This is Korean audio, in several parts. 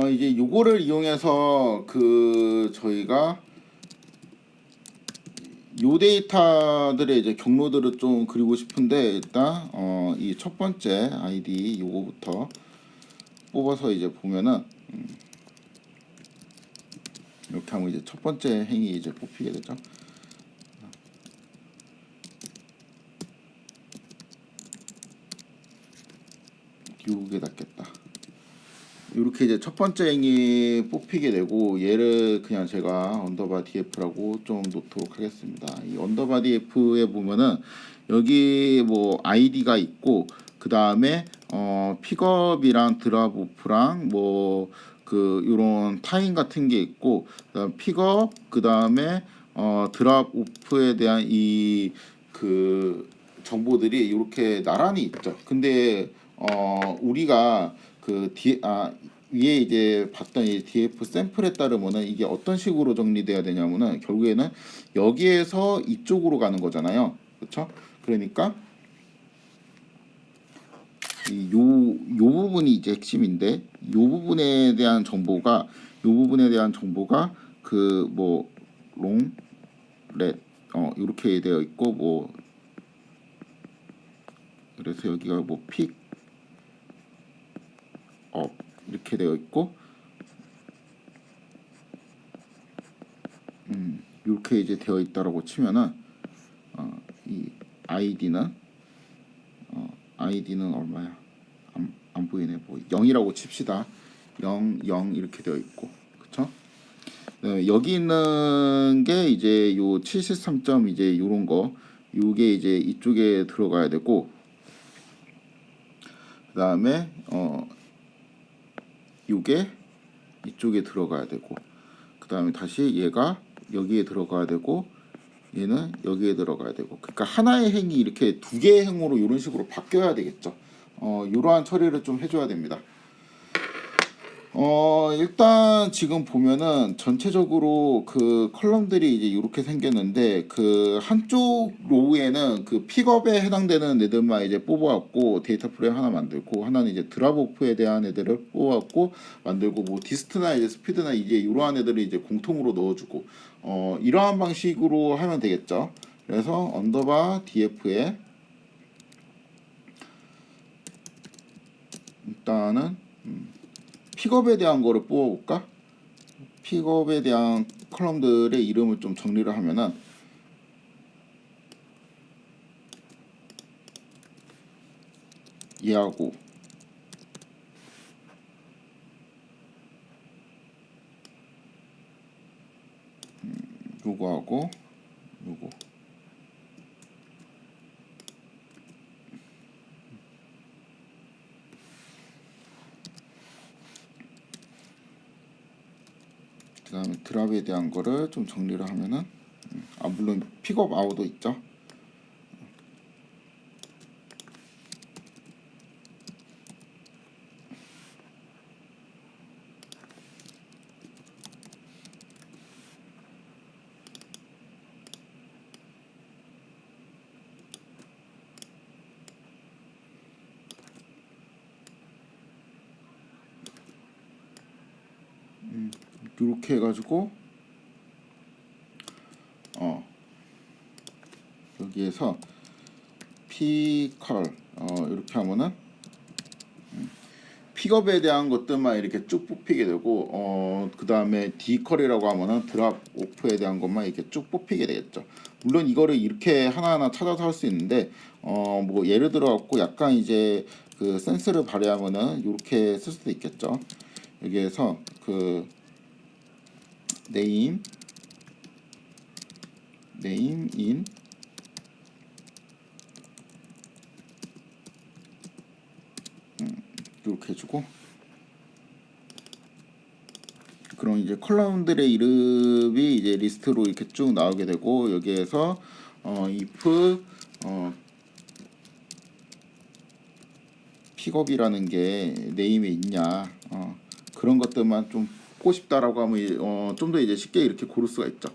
이제 요거를 이용해서 저희가 요 데이터들의 이제 경로들을 좀 그리고 싶은데, 일단 이 첫 번째 아이디 요거부터 뽑아서 이제 보면은 이렇게 하면 이제 첫 번째 행이 이제 뽑히게 되죠. 요게 낫겠다. 이렇게 이제 첫 번째 행이 뽑히게 되고, 얘를 그냥 제가 언더바 df라고 좀 놓도록 하겠습니다. 이 언더바 df에 보면은 여기 뭐 id가 있고, 그 다음에 픽업이랑 드랍오프랑 뭐 요런 타임 같은 게 있고, 그다음 픽업, 그 다음에 드랍오프에 대한 정보들이 이렇게 나란히 있죠. 근데 우리가 위에 이제 봤던 이 DF 샘플에 따르면은 이게 어떤 식으로 정리돼야 되냐면은, 결국에는 여기에서 이쪽으로 가는 거잖아요. 그렇죠? 그러니까 요 부분이 이제 핵심인데, 요 부분에 대한 정보가 뭐 롱, 렛 이렇게 되어 있고, 뭐 그래서 여기가 뭐 픽 업 이렇게 되어 있고, 이렇게 이제 되어 있다라고 치면은 이 아이디는 얼마야? 안 보이네. 뭐 0이라고 칩시다. 0 0 이렇게 되어 있고, 그쵸? 네, 여기 있는 게 이제 요 73점 이제 요런 거, 요게 이제 이쪽에 들어가야 되고, 그 다음에 요게 이쪽에 들어가야 되고, 그 다음에 다시 얘가 여기에 들어가야 되고, 얘는 여기에 들어가야 되고. 그러니까 하나의 행이 이렇게 두 개의 행으로 이런 식으로 바뀌어야 되겠죠. 이러한 처리를 좀 해줘야 됩니다. 일단 지금 보면은 전체적으로 컬럼들이 이제 이렇게 생겼는데, 한쪽 로우에는 픽업에 해당되는 애들만 이제 뽑아왔고, 데이터 프레임 하나 만들고, 하나는 이제 드랍오프에 대한 애들을 뽑아왔고 만들고, 뭐 디스트나 이제 스피드나 이제 이러한 애들을 이제 공통으로 넣어주고, 이러한 방식으로 하면 되겠죠. 그래서 언더바 df에 일단은 픽업에 대한 거를 뽑아볼까? 픽업에 대한 컬럼들의 이름을 좀 정리를 하면은, 얘하고 요거하고 요거, 그 다음에 드랍에 대한 거를 좀 정리를 하면은, 물론 픽업 아웃도 있죠. 이렇게 해가지고 여기에서 피컬 이렇게 하면은 픽업에 대한 것들만 이렇게 쭉 뽑히게 되고, 그 다음에 D컬이라고 하면은 드랍 오프에 대한 것만 이렇게 쭉 뽑히게 되겠죠. 물론 이거를 이렇게 하나하나 찾아서 할 수 있는데, 뭐 예를 들어 갖고 약간 이제 센스를 발휘하면은 이렇게 쓸 수도 있겠죠. 여기에서 네임 인 이렇게 해주고, 그럼 이제 컬럼들의 이름이 이제 리스트로 이렇게 쭉 나오게 되고, 여기에서 if 픽업이라는 게 네임에 있냐, 그런 것들만 좀 뽑고 싶다라고 하면 좀 더 이제 쉽게 이렇게 고를 수가 있죠.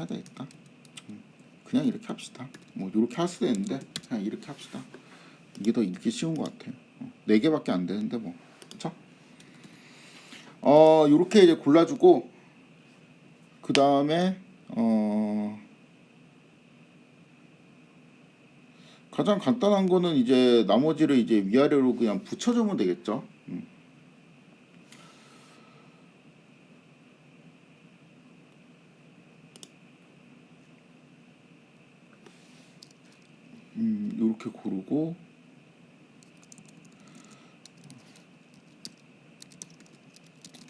해야 되겠다. 그냥 이렇게 합시다. 뭐 이렇게 할 수도 있는데 그냥 이렇게 합시다. 이게 더 읽기 쉬운 것 같아요. 4개밖에 안 되는데 뭐. 그쵸? 요렇게 이제 골라주고 그 다음에 가장 간단한 거는 이제 나머지를 이제 위아래로 그냥 붙여주면 되겠죠. 요렇게 고르고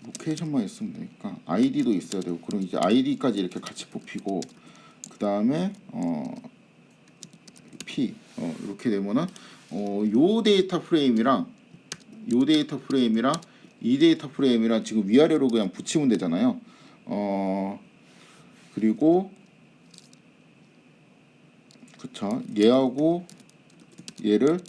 로케이션만 있으면 되니까 아이디도 있어야 되고, 그럼 이제 아이디까지 이렇게 같이 뽑히고 그 다음에 P 이렇게 되면은 요 데이터 프레임이랑 요 데이터 프레임이랑 이 데이터 프레임이랑 지금 위아래로 그냥 붙이면 되잖아요. 그리고 그쵸, 얘하고 얘를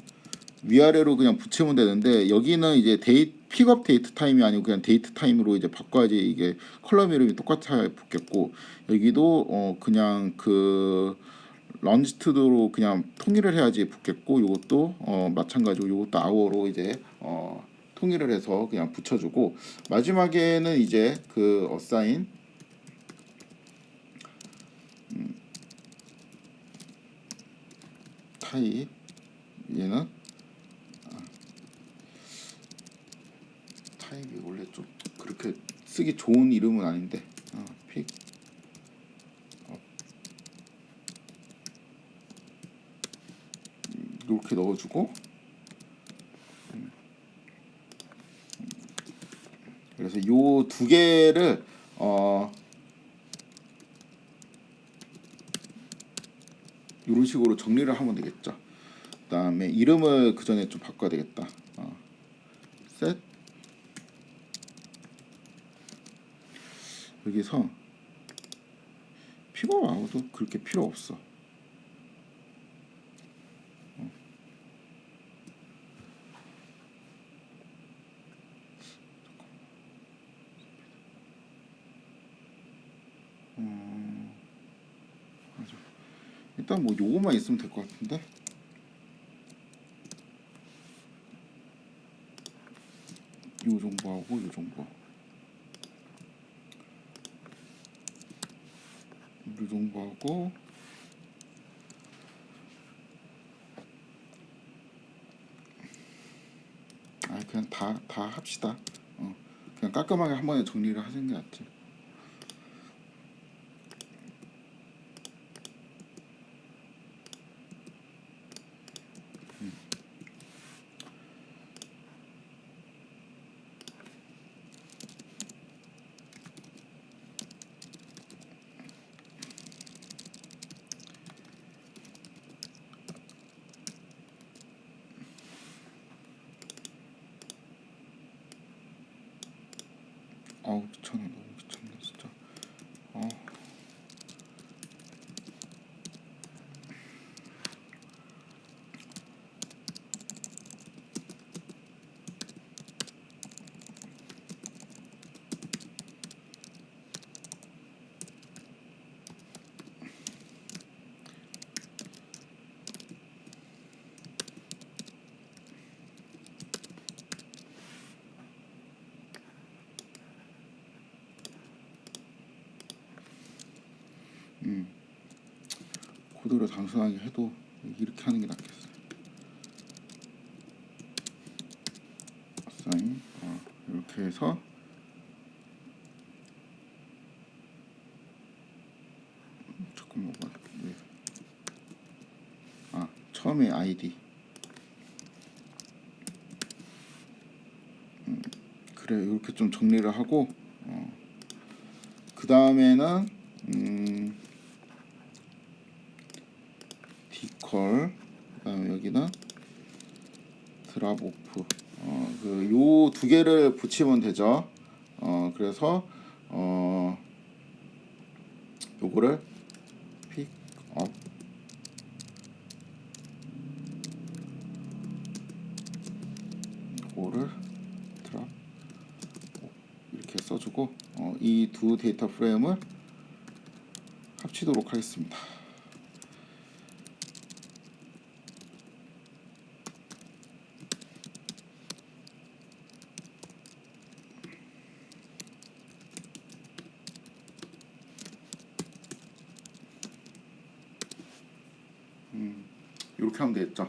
위아래로 그냥 붙이면 되는데, 여기는 이제 픽업 데이트 타임이 아니고 그냥 데이트 타임으로 이제 바꿔야지 이게 컬럼 이름이 똑같아 붙겠고, 여기도 그냥 그 런지트로 그냥 통일을 해야지 붙겠고, 요것도 마찬가지고 요것도 아워로 이제 통일을 해서 그냥 붙여주고, 마지막에는 이제 그 어사인 타입, 얘는 타입이 원래 좀 그렇게 쓰기 좋은 이름은 아닌데 픽 이렇게 넣어주고, 그래서 요 두 개를 이런 식으로 정리를 하면 되겠죠. 그 다음에 이름을 그 전에 좀 바꿔야 되겠다. 셋, 여기서 픽업 아웃도 그렇게 필요 없어. 맞아. 일단 뭐 요거만 있으면 될 것 같은데. 요 정보하고 요 정보, 요 정보하고 그냥 다 합시다. 그냥 깔끔하게 한 번에 정리를 하는 게 낫지. 귀찮아, 너무 귀찮네 진짜. 코드를 단순하게 해도 이렇게 하는 게 낫겠어. 사인 이렇게 해서 잠깐만, 처음에 아이디, 그래, 이렇게 좀 정리를 하고 그 다음에는 디컬, 그 다음에 여기는 드랍 오프, 요 두 개를 붙이면 되죠. 그래서 요거를 픽업, 요거를 드랍 이렇게 써주고, 이 두 데이터 프레임을 합치도록 하겠습니다. 이렇게 하면 되겠죠.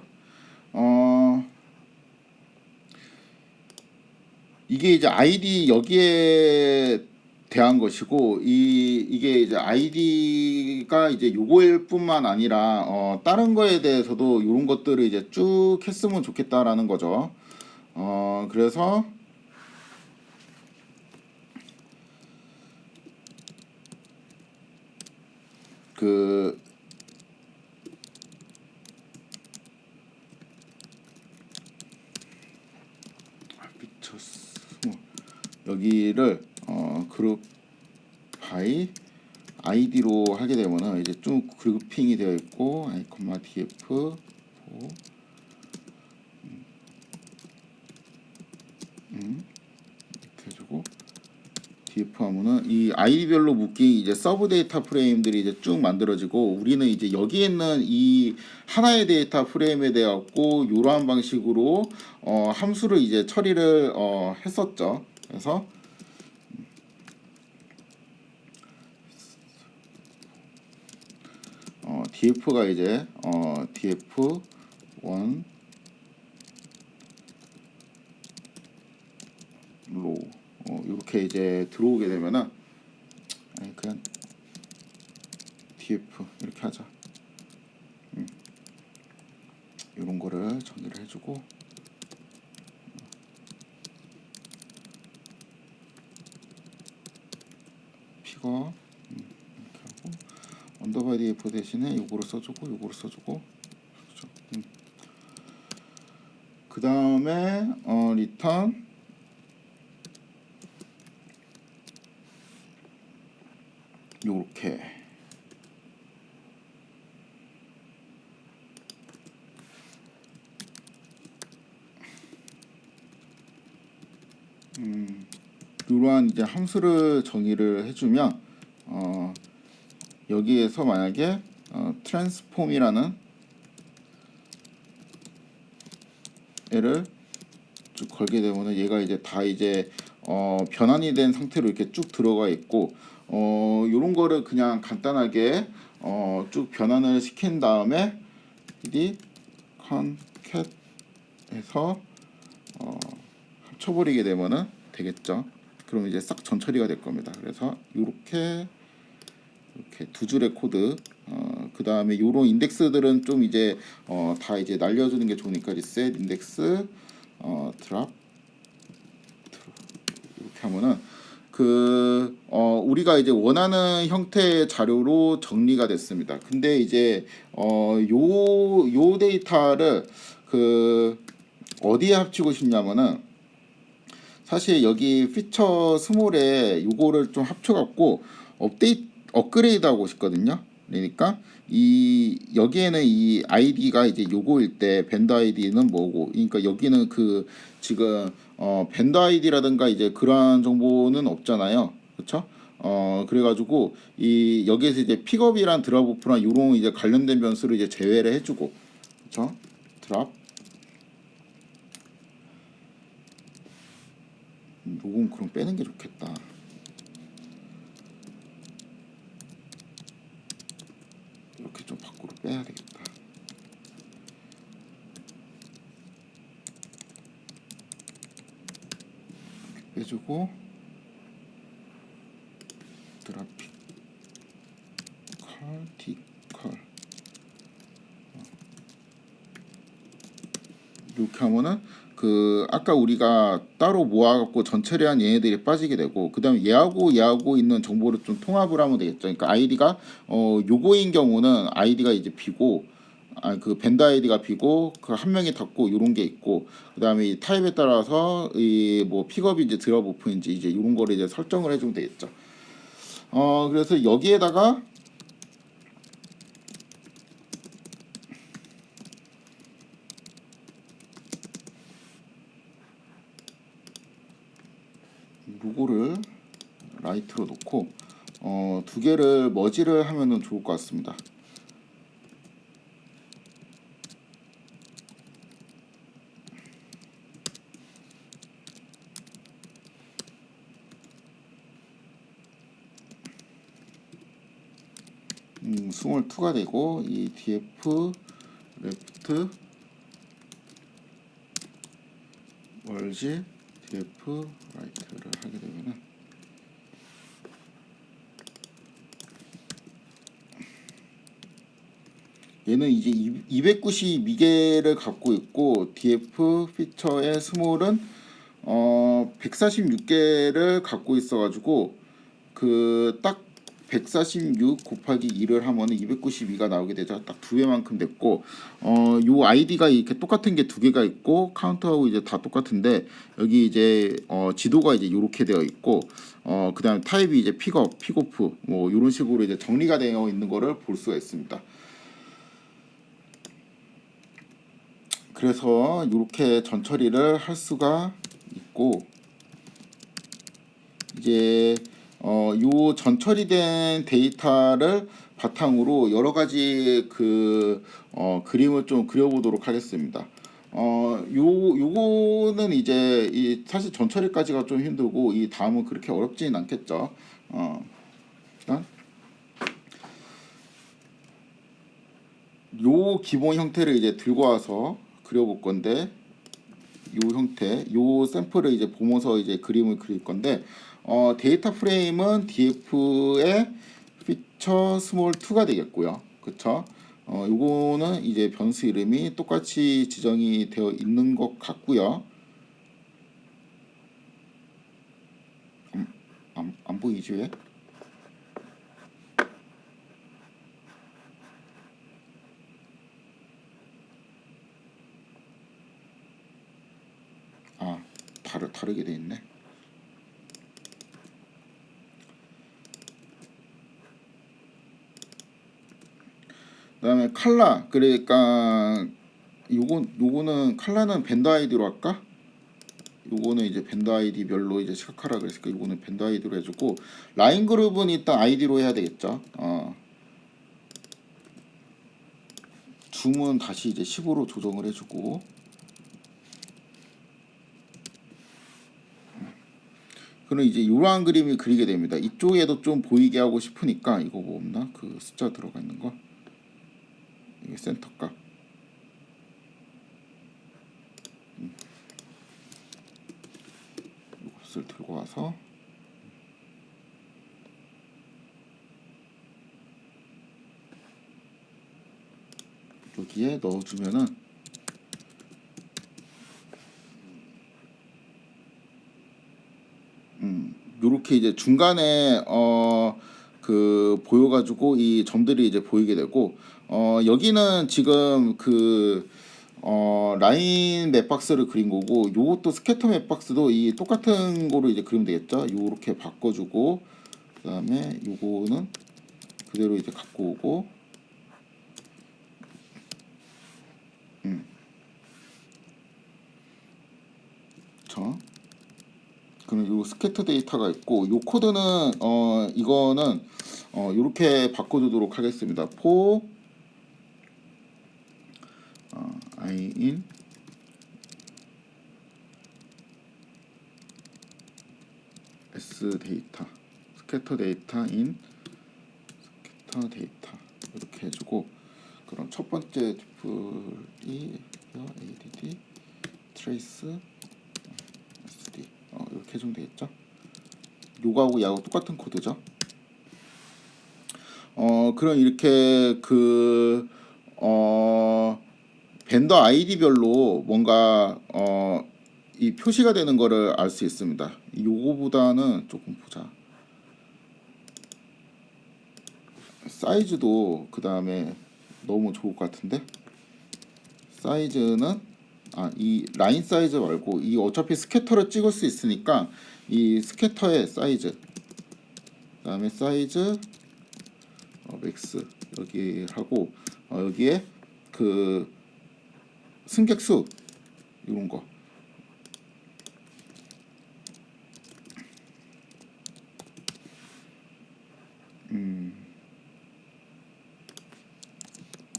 이게 이제 아이디 여기에 대한 것이고 이게 이제 아이디가 이제 요거일 뿐만 아니라 다른 거에 대해서도 이런 것들을 이제 쭉 했으면 좋겠다라는 거죠. 그래서 그 미쳤어. 여기를 그룹 바이 아이디로 하게 되면은 이제 쭉 그룹핑이 되어 있고 아이콘마 df 이렇게 해주고 df 하면은 이 아이디별로 묶인 이제 서브 데이터 프레임들이 이제 쭉 만들어지고 우리는 이제 여기 있는 이 하나의 데이터 프레임에 대해 갖고 이러한 방식으로 함수를 이제 처리를 했었죠. 그래서 df가 이제 df1 로 이렇게 이제 들어오게 되면은 그냥 df 이렇게 하자. 이런 거를 정의를 해주고 픽업 이렇게 하고 언더바 df 대신에 요거를 써주고 요거를 써주고 그렇죠. 그 다음에 리턴 요렇게 이러한 이제 함수를 정의를 해주면 여기에서 만약에 트랜스폼이라는 얘를 쭉 걸게 되면은 얘가 이제 다 이제 변환이 된 상태로 이렇게 쭉 들어가 있고 요런 거를 그냥 간단하게 쭉 변환을 시킨 다음에 id concat 해서 합쳐버리게 되면은 되겠죠. 그럼 이제 싹 전처리가 될 겁니다. 그래서 이렇게 두 줄의 코드 그 다음에 요런 인덱스들은 좀 이제 다 이제 날려주는 게 좋으니까 reset 인덱스 드랍 이렇게 하면은 우리가 이제 원하는 형태의 자료로 정리가 됐습니다. 근데 이제 요 데이터를 어디에 합치고 싶냐면은 사실 여기 피처 스몰에 요거를 좀 합쳐갖고 업그레이드 하고 싶거든요. 그러니까 여기에는 이 아이디가 이제 요거일 때 밴드 아이디는 뭐고, 그러니까 여기는 지금 밴드 아이디라든가 이제 그러한 정보는 없잖아요. 그렇죠? 그래가지고 여기에서 이제 픽업이란 드랍 오프란 요런 이제 관련된 변수를 이제 제외를 해주고, 그렇죠? 드랍 요건 그럼 빼는 게 좋겠다. 이렇게 좀 밖으로 빼야 되겠다. 이렇게 빼주고 드라픽 컬 디컬 이렇게 하면은 아까 우리가 따로 모아갖고 전처리한 얘네들이 빠지게 되고, 그 다음에 얘하고 있는 정보를 좀 통합을 하면 되겠죠. 그러니까 아이디가 요거인 경우는 아이디가 이제 B고 그 밴드 아이디가 B고 그 한 명이 닫고 요런 게 있고, 그 다음에 이 타입에 따라서 이 뭐 픽업인지 드랍 오프인지 이제 요런 거를 이제 설정을 해주면 되겠죠. 그래서 여기에다가 로고를 라이트로 놓고 두 개를 머지를 하면은 좋을 것 같습니다. 스몰 2가 되고 이 df 레프트 멀지 df 라이트를 하게 되면은 얘는 이제 292개를 갖고 있고 df 피처의 스몰은 146개를 갖고 있어가지고 그 딱 146 곱하기 2를 하면은 292가 나오게 되죠. 딱 두 배만큼 됐고 요 아이디가 이렇게 똑같은 게 두 개가 있고 카운트하고 이제 다 똑같은데 여기 이제 지도가 이제 요렇게 되어 있고 그다음 타입이 이제 픽업, 픽오프 뭐 이런 식으로 이제 정리가 되어 있는 거를 볼 수가 있습니다. 그래서 이렇게 전처리를 할 수가 있고 이제 요 전처리된 데이터를 바탕으로 여러 가지 그림을 좀 그려보도록 하겠습니다. 요거는 이제 사실 전처리까지가 좀 힘들고 이 다음은 그렇게 어렵지는 않겠죠. 일단 요 기본 형태를 이제 들고 와서 그려볼 건데 요 형태, 요 샘플을 이제 보면서 이제 그림을 그릴 건데 데이터 프레임은 df의 피처 스몰 2가 되겠고요. 그쵸? 요거는 이제 변수 이름이 똑같이 지정이 되어 있는 것 같고요. 안 보이지 왜? 아, 다르게 돼 있네. 그다음에 칼라, 그러니까 요거는 칼라는 밴드 아이디로 할까? 요거는 이제 밴드 아이디별로 이제 시각하라 그랬으니까 요거는 밴드 아이디로 해주고 라인 그룹은 일단 아이디로 해야 되겠죠. 줌은 다시 이제 10으로 조정을 해주고 그럼 이제 이러한 그림이 그리게 됩니다. 이쪽에도 좀 보이게 하고 싶으니까 이거 뭐 없나? 그 숫자 들어가 있는 거 이게 센터값 이것을 들고 와서 여기에 넣어주면은 요렇게 이제 중간에 보여가지고 이 점들이 이제 보이게 되고 여기는 지금 라인 맵박스를 그린 거고 요것도 스캐터 맵박스도 이 똑같은 거로 이제 그리면 되겠죠. 요렇게 바꿔주고 그 다음에 요거는 그대로 이제 갖고 오고 저 그럼 요 스캐터 데이터가 있고 요 코드는 이거는 요렇게 바꿔주도록 하겠습니다. for I in S 데이터 스캐터 데이터 in 스캐터 데이터 이렇게 해주고 그럼 첫 번째 디플이 add trace sd 이렇게 해주면 되겠죠. 요거하고 야하고 똑같은 코드죠. 그럼 이렇게 벤더 아이디별로 뭔가 이 표시가 되는 거를 알 수 있습니다. 요거보다는 조금 보자. 사이즈도 그 다음에 너무 좋을 것 같은데 사이즈는 이 라인 사이즈 말고 이 어차피 스캐터를 찍을 수 있으니까 이 스캐터의 사이즈 그 다음에 사이즈 맥스 여기 하고 여기에 그 승객수 이런 거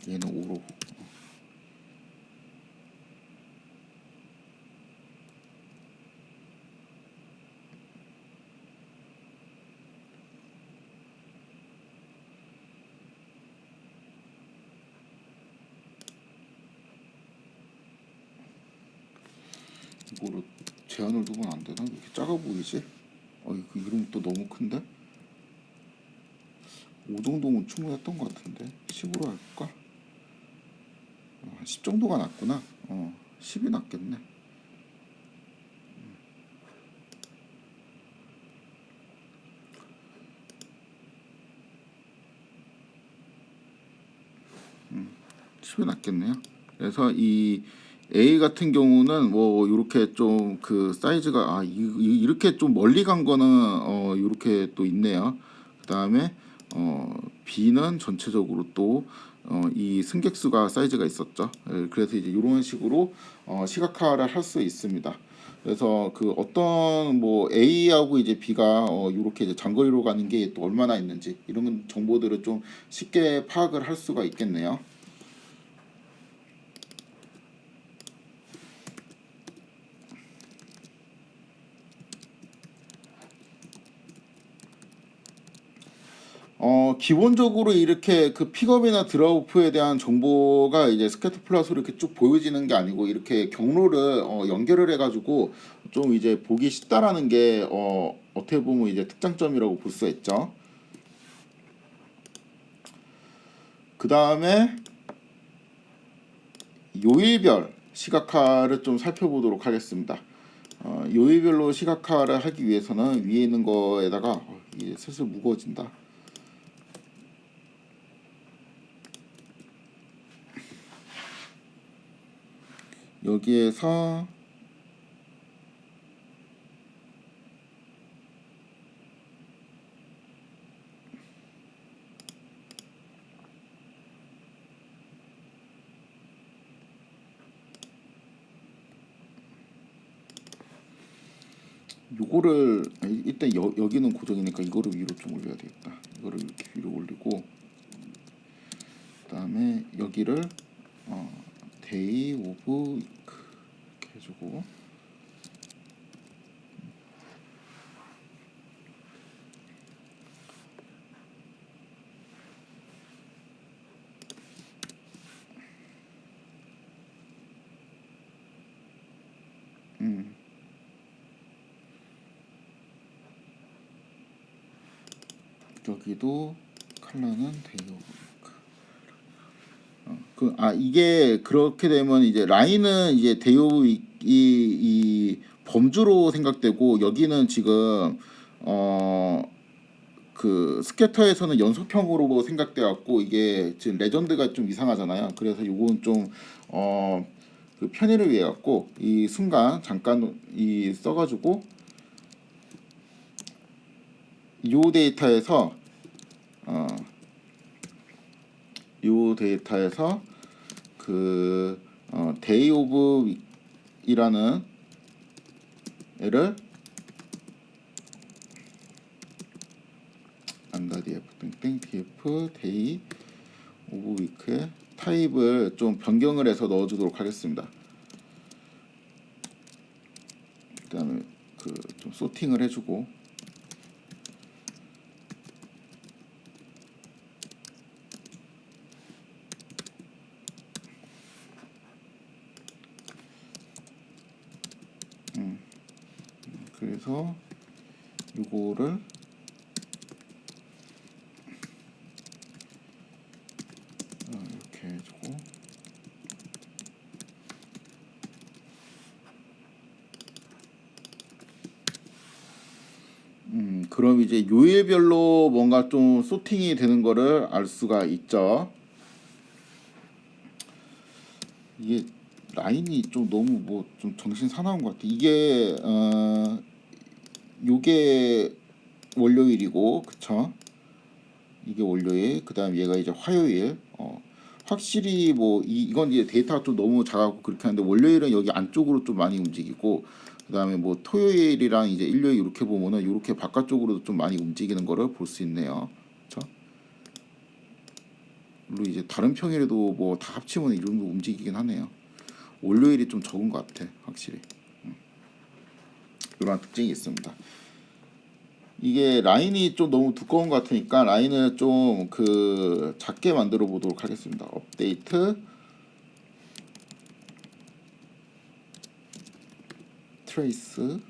얘는 5로. 이거로 제한을 두면 안 되나? 왜 이렇게 작아 보이지? 그 이름 또 너무 큰데? 5 정도면 충분했던 것 같은데 10으로 할까? 10 정도가 낫구나. 10이 낫겠네. 음, 10이 낫겠네요. 그래서 이 A 같은 경우는 뭐 이렇게 좀 그 사이즈가 이렇게 좀 멀리 간 거는 이렇게 또 있네요. 그다음에 B는 전체적으로 또 이 승객수가 사이즈가 있었죠. 그래서 이제 이런 식으로 시각화를 할 수 있습니다. 그래서 그 어떤 뭐 A하고 이제 B가 이렇게 이제 장거리로 가는 게 또 얼마나 있는지 이런 정보들을 좀 쉽게 파악을 할 수가 있겠네요. 기본적으로 이렇게 그 픽업이나 드롭에 대한 정보가 이제 스캐터 플랫으로 이렇게 쭉 보여지는 게 아니고 이렇게 경로를 연결을 해가지고 좀 이제 보기 쉽다라는 게 어떻게 보면 이제 특장점이라고 볼 수 있죠. 그 다음에 요일별 시각화를 좀 살펴보도록 하겠습니다. 요일별로 시각화를 하기 위해서는 위에 있는 거에다가 이게 슬슬 무거워진다. 여기에서 요거를 일단 여기는 고정이니까 이거를 위로 좀 올려야 되겠다. 이거를 이렇게 위로 올리고 그다음에 여기를 데이 오브 위크 이렇게 해주고 여기도 컬러는 데이 오브 위크. 이게 그렇게 되면 이제 라인은 이제 데이 오브 위크 이 범주로 생각되고 여기는 지금 그 스캐터에서는 연속형으로 뭐 생각돼 갖고 이게 지금 레전드가 좀 이상하잖아요. 그래서 요건 좀 그 편의를 위해 갖고 이 순간 잠깐 이 써가지고 요 데이터에서 요 데이터에서 그 데이 오브 이라는 애를 안다 df 땡땡 df 데이 오브 위크의 타입을 좀 변경을 해서 넣어주도록 하겠습니다. 그다음에 그 좀 소팅을 해주고 그래서 요거를 이렇게 해주고 그럼 이제 요일별로 뭔가 좀 소팅이 되는 거를 알 수가 있죠. 이게 라인이 좀 너무 뭐 좀 정신 사나운 것 같아. 이게 요게 월요일이고 그쵸? 이게 월요일. 그다음 얘가 이제 화요일. 확실히 뭐 이건 이제 데이터가 좀 너무 작아고 그렇게 하는데 월요일은 여기 안쪽으로 좀 많이 움직이고 그다음에 뭐 토요일이랑 이제 일요일 이렇게 보면은 이렇게 바깥쪽으로도 좀 많이 움직이는 거를 볼 수 있네요. 그렇죠? 물론 이제 다른 평일에도 뭐 다 합치면 이 정도 움직이긴 하네요. 월요일이 좀 적은 것 같아, 확실히. 이런 특징이 있습니다. 이게 라인이 좀 너무 두꺼운 것 같으니까 라인을 좀 그 작게 만들어 보도록 하겠습니다. 업데이트 트레이스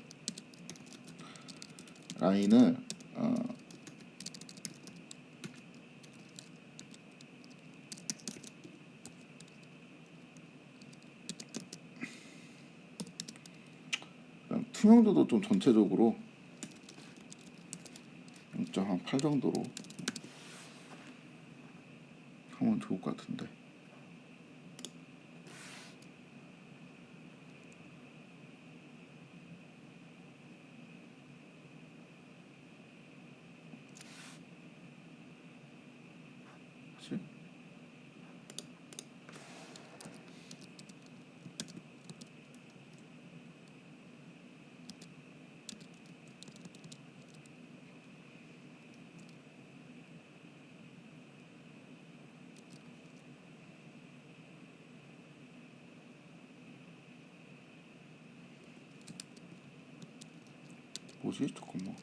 라인을 투명도도 좀 전체적으로 0.8 정도로 하면 좋을 것 같은데. 그치? 뭐지? 잠깐만.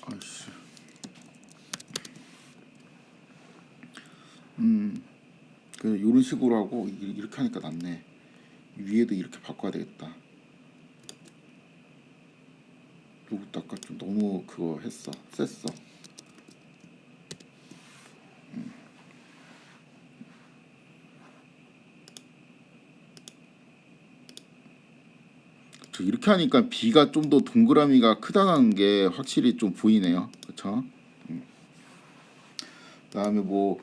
아이씨. 그 이런 식으로 하고 이렇게 하니까 낫네. 위에도 이렇게 바꿔야 되겠다. 이것도 아까 좀 너무 그거 했어. 셌어. 이렇게 하니까 B가 좀 더 동그라미가 크다는 게 확실히 좀 보이네요. 그렇죠? 그다음에 뭐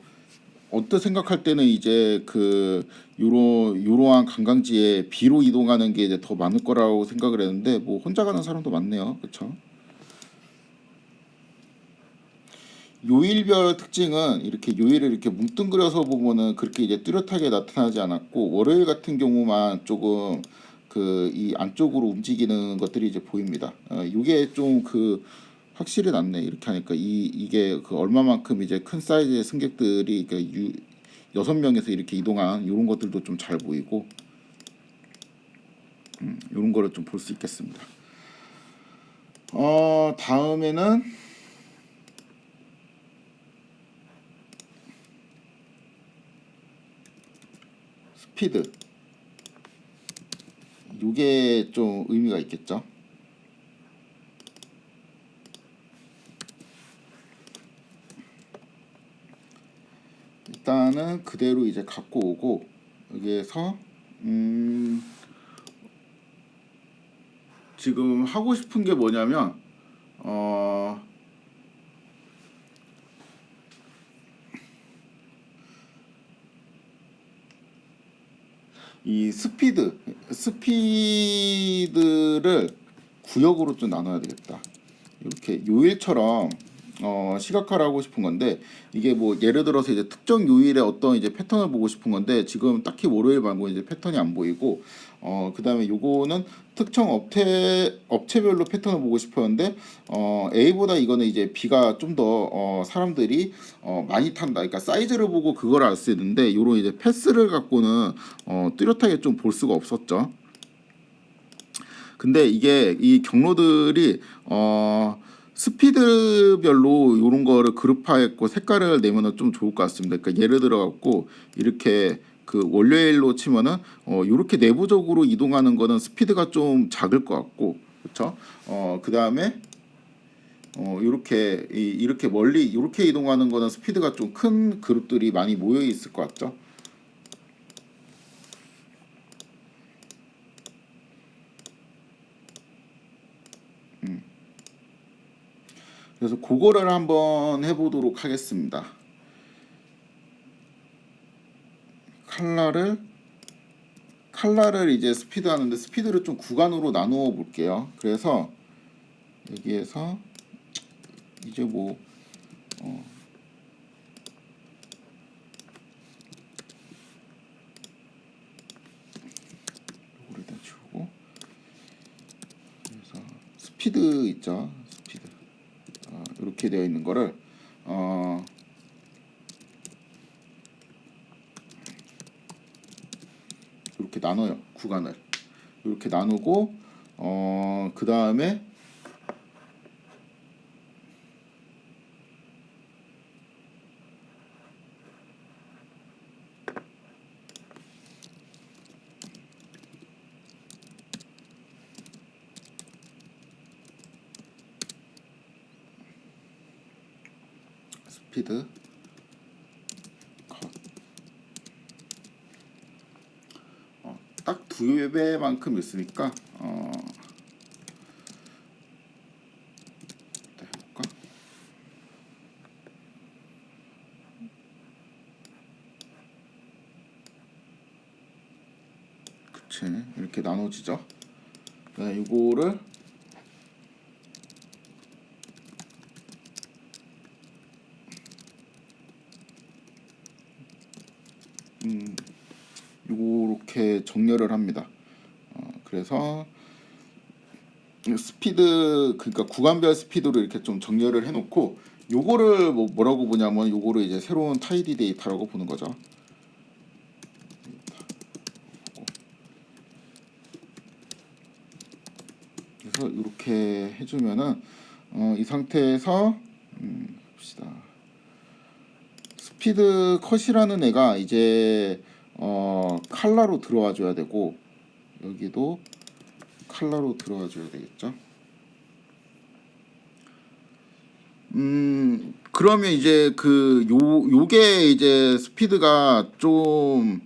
어떻게 생각할 때는 이제 그 요러한 관광지에 B로 이동하는 게 이제 더 많을 거라고 생각을 했는데 뭐 혼자 가는 사람도 많네요. 그렇죠? 요일별 특징은 이렇게 요일을 이렇게 뭉뚱그려서 보면은 그렇게 이제 뚜렷하게 나타나지 않았고 월요일 같은 경우만 조금 그 이 안쪽으로 움직이는 것들이 이제 보입니다. 요게 좀 그 확실히 낫네. 이렇게 하니까 이게 그 얼마만큼 이제 큰 사이즈의 승객들이 그 6명에서 이렇게 이동한 이런 것들도 좀 잘 보이고 이런 거를 좀 볼 수 있겠습니다. 다음에는 스피드. 이게 좀 의미가 있겠죠. 일단은 그대로 이제 갖고 오고 여기에서 지금 하고 싶은 게 뭐냐면 이 스피드를 구역으로 좀 나눠야 되겠다. 이렇게 요일처럼 시각화하고 싶은 건데 이게 뭐 예를 들어서 이제 특정 요일에 어떤 이제 패턴을 보고 싶은 건데 지금 딱히 월요일 말고 이제 패턴이 안 보이고 그다음에 요거는 특정 업체별로 패턴을 보고 싶었는데 A보다 이거는 이제 B가 좀 더 사람들이 많이 탄다. 그러니까 사이즈를 보고 그걸 알 수 있는데 요런 이제 패스를 갖고는 뚜렷하게 좀 볼 수가 없었죠. 근데 이게 이 경로들이 스피드별로 이런 거를 그룹화했고 색깔을 내면은 좀 좋을 것 같습니다. 그러니까 예를 들어 갖고 이렇게 그 월요일로 치면은 이렇게 내부적으로 이동하는 거는 스피드가 좀 작을 것 같고 그렇죠? 그다음에 이렇게 멀리 이렇게 이동하는 거는 스피드가 좀 큰 그룹들이 많이 모여 있을 것 같죠? 그래서 그거를 한번 해보도록 하겠습니다. 칼라를 이제 스피드 하는데 스피드를 좀 구간으로 나누어 볼게요. 그래서 여기에서 이제 뭐 요걸 일단 지우고 그래서 스피드 있죠. 이렇게 되어 있는 거를 이렇게 나눠요. 구간을 이렇게 나누고 그 다음에 스피드 컷. 딱 2배만큼 있으니까 일단 해볼까? 그치, 이렇게 나눠지죠. 네, 이거를 요렇게 정렬을 합니다. 그래서 스피드, 그러니까 구간별 스피드로 이렇게 좀 정렬을 해놓고 요거를 뭐라고 보냐면 요거를 이제 새로운 타이디 데이터라고 보는 거죠. 그래서 이렇게 해주면은 이 상태에서 봅시다. 스피드 컷이라는 애가 이제 칼라로 들어와 줘야 되고 여기도 칼라로 들어와 줘야 되겠죠. 그러면 이제 요게 이제 스피드가 좀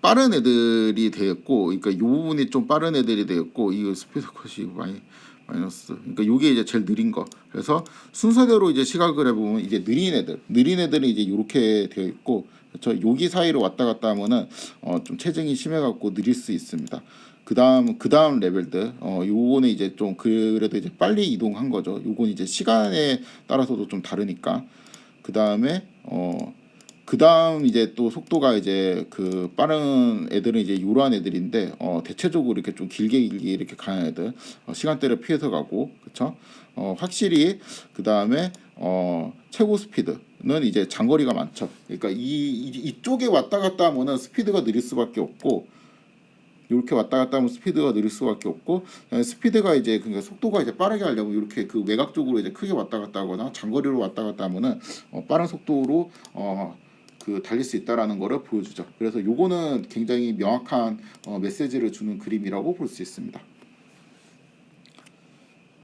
빠른 애들이 되겠고, 그러니까 요 부분이 좀 빠른 애들이 되겠고, 이 스피드 컷이 마이너스. 그러니까 요게 이제 제일 느린 거. 그래서 순서대로 이제 시각을 해보면 이제 느린 애들은 이제 이렇게 되어 있고, 그렇죠. 여기 사이로 왔다 갔다 하면은 좀 체증이 심해갖고 느릴 수 있습니다. 그 다음 레벨들, 요거는 이제 좀 그래도 이제 빨리 이동한 거죠. 요건 이제 시간에 따라서도 좀 다르니까. 그 다음 이제 또 속도가 이제 그 빠른 애들은 이제 요러한 애들인데 대체적으로 이렇게 좀 길게 이렇게 가는 애들, 시간대를 피해서 가고, 그쵸. 확실히 그 다음에 최고 스피드는 이제 장거리가 많죠. 그러니까 이쪽에 왔다 갔다 하면은 스피드가 느릴 수밖에 없고, 이렇게 왔다 갔다 하면 스피드가 느릴 수밖에 없고, 스피드가 이제 그러니까 속도가 이제 빠르게 하려면 이렇게 그 외곽 쪽으로 이제 크게 왔다 갔다 하거나 장거리로 왔다 갔다 하면은 빠른 속도로 그 달릴 수 있다라는 거를 보여주죠. 그래서 요거는 굉장히 명확한 메시지를 주는 그림이라고 볼 수 있습니다.